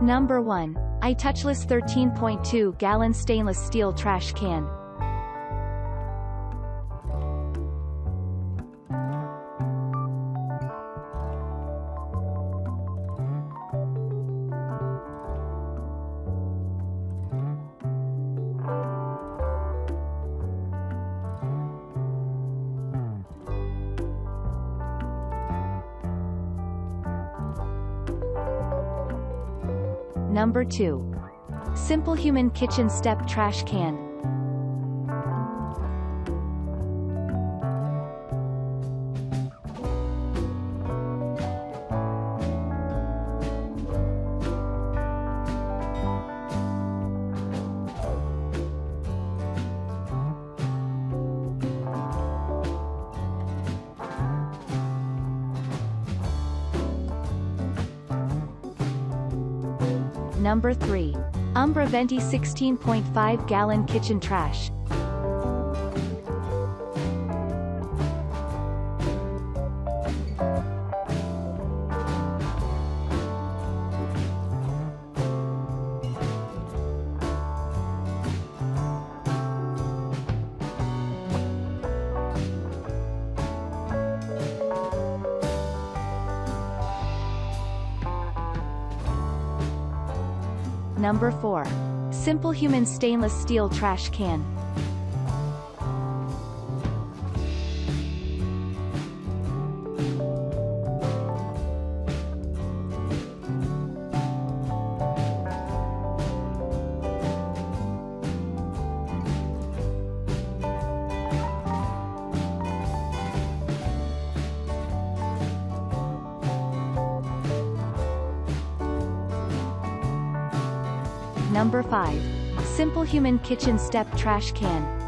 Number 1. iTouchless 13.2 gallon stainless steel trash can. Number 2. Simple Human Kitchen Step Trash Can. Number 3. Umbra Venti 16.5 gallon kitchen trash. Number 4. Simple Human Stainless Steel Trash Can. Number 5. Simple Human Kitchen Step Trash Can.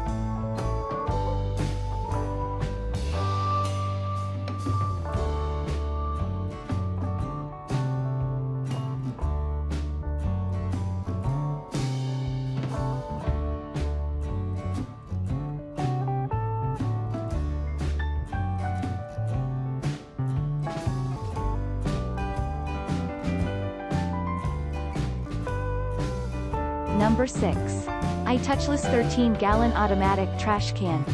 Number 6. iTouchless 13 gallon automatic trash can.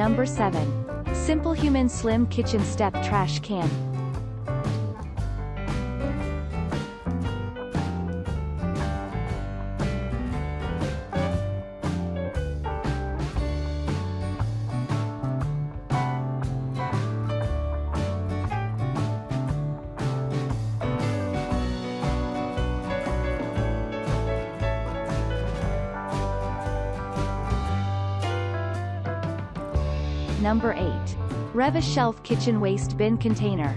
Number 7. Simple Human Slim Kitchen Step Trash Can. Number 8. Reva Shelf Kitchen Waste Bin Container.